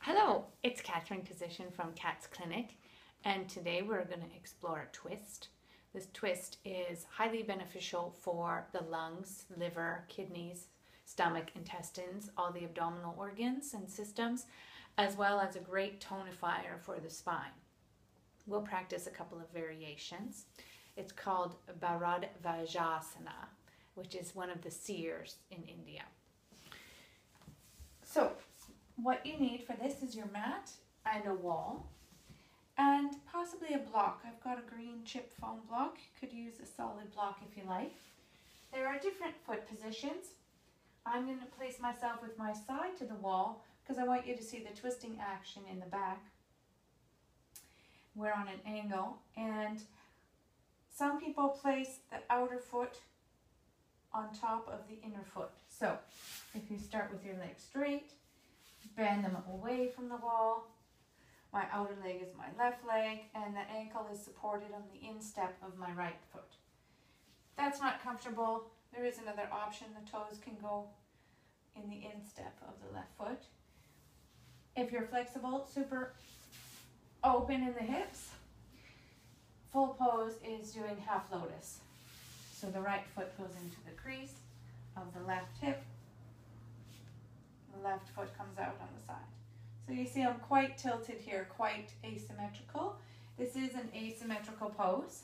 Hello, it's Catherine Position from Cat's Clinic, and today we're going to explore a twist. This twist is highly beneficial for the lungs, liver, kidneys, stomach, intestines, all the abdominal organs and systems, as well as a great tonifier for the spine. We'll practice a couple of variations. It's called Bharadvajasana, which is one of the seers in India. So, what you need for this is your mat and a wall and possibly a block. I've got a green chip foam block. You could use a solid block if you like. There are different foot positions. I'm going to place myself with my side to the wall because I want you to see the twisting action in the back. We're on an angle, and some people place the outer foot on top of the inner foot. So if you start with your legs straight, bend them away from the wall. My outer leg is my left leg, and the ankle is supported on the instep of my right foot. If that's not comfortable, there is another option. The toes can go in the instep of the left foot. If you're flexible, super open in the hips, full pose is doing half lotus. So the right foot goes into the crease of the left hip. The left foot comes out on the side. So you see I'm quite tilted here, quite asymmetrical. This is an asymmetrical pose.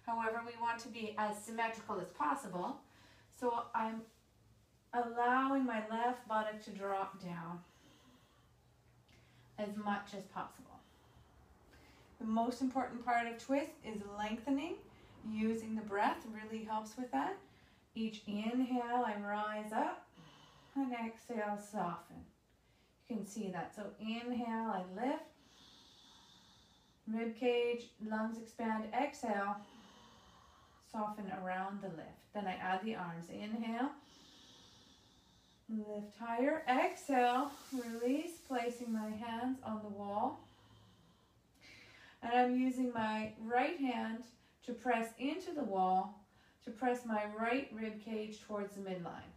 However, we want to be as symmetrical as possible. So I'm allowing my left buttock to drop down as much as possible. The most important part of twist is lengthening. Using the breath really helps with that. Each inhale, I rise up, and exhale, soften. You can see that. So inhale, I lift. Rib cage, lungs expand. Exhale, soften around the lift. Then I add the arms. Inhale, lift higher. Exhale, release, placing my hands on the wall. And I'm using my right hand to press into the wall, to press my right rib cage towards the midline.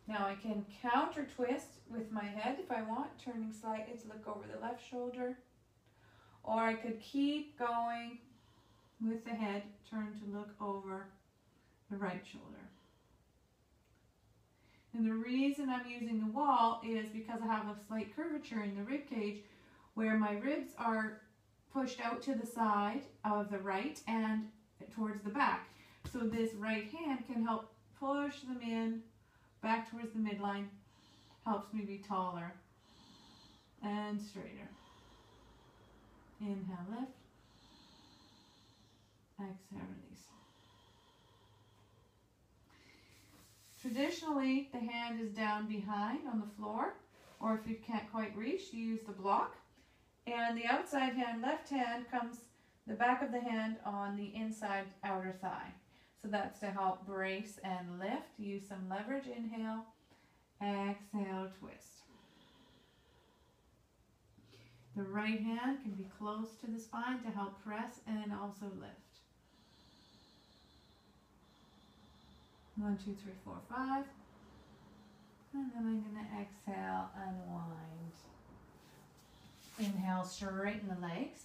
Now I can counter twist with my head if I want, turning slightly to look over the left shoulder. Or I could keep going with the head, turn to look over the right shoulder. And the reason I'm using the wall is because I have a slight curvature in the rib cage where my ribs are pushed out to the side of the right and towards the back. So this right hand can help push them in back towards the midline, helps me be taller and straighter. Inhale, lift. Exhale, release. Traditionally, the hand is down behind on the floor, or if you can't quite reach, you use the block. And the outside hand, left hand, comes the back of the hand on the inside outer thigh. So that's to help brace and lift. Use some leverage. Inhale, exhale, twist. The right hand can be close to the spine to help press and also lift. 1, 2, 3, 4, 5. And then I'm going to exhale, unwind. Inhale, straighten the legs.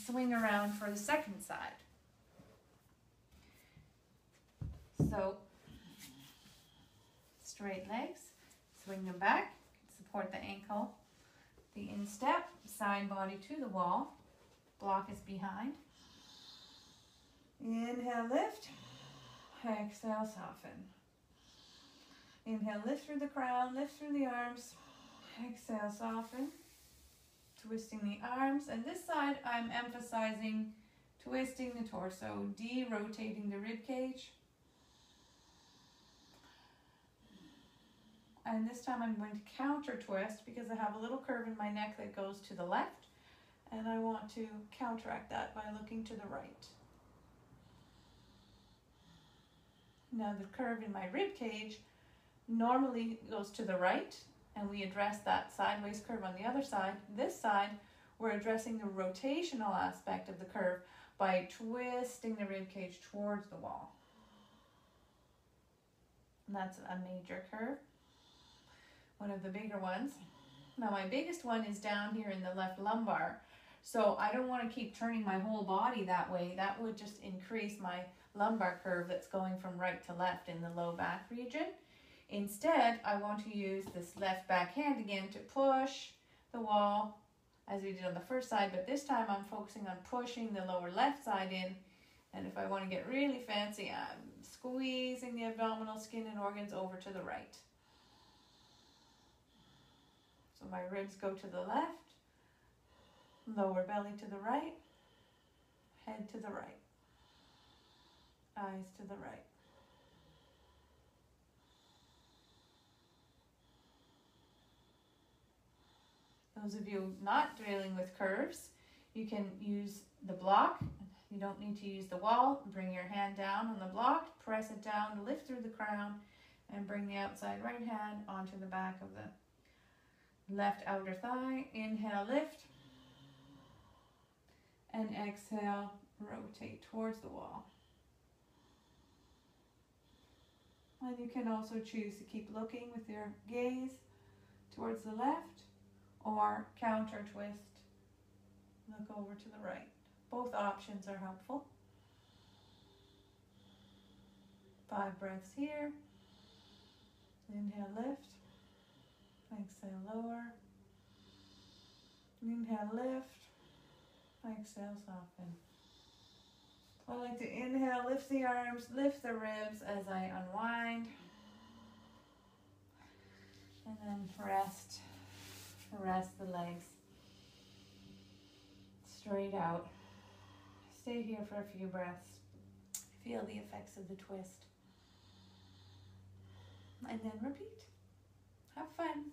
Swing around for the second side. So, straight legs, swing them back, support the ankle, the instep, side body to the wall, block is behind. Inhale, lift, exhale, soften. Inhale, lift through the crown, lift through the arms, exhale, soften. Twisting the arms, and this side I'm emphasizing twisting the torso, de-rotating the rib cage. And this time I'm going to counter twist because I have a little curve in my neck that goes to the left, and I want to counteract that by looking to the right. Now the curve in my rib cage normally goes to the right, and we address that sideways curve on the other side. This side, we're addressing the rotational aspect of the curve by twisting the rib cage towards the wall. And that's a major curve. one of the bigger ones. Now my biggest one is down here in the left lumbar. So I don't want to keep turning my whole body that way. That would just increase my lumbar curve that's going from right to left in the low back region. Instead, I want to use this left back hand again to push the wall as we did on the first side, but this time I'm focusing on pushing the lower left side in. And if I want to get really fancy, I'm squeezing the abdominal skin and organs over to the right. So my ribs go to the left, lower belly to the right, head to the right, eyes to the right. Those of you not dealing with curves, you can use the block. You don't need to use the wall. Bring your hand down on the block, press it down, lift through the crown, and bring the outside right hand onto the back of the left outer thigh. Inhale, lift, and exhale, rotate towards the wall. And you can also choose to keep looking with your gaze towards the left, or counter twist, look over to the right. Both options are helpful. 5 breaths here. Inhale, lift. Exhale, lower. Inhale, lift. Exhale, soften. I like to inhale, lift the arms, lift the ribs as I unwind. And then rest. Rest the legs straight out. Stay here for a few breaths. Feel the effects of the twist. And then repeat. Have fun.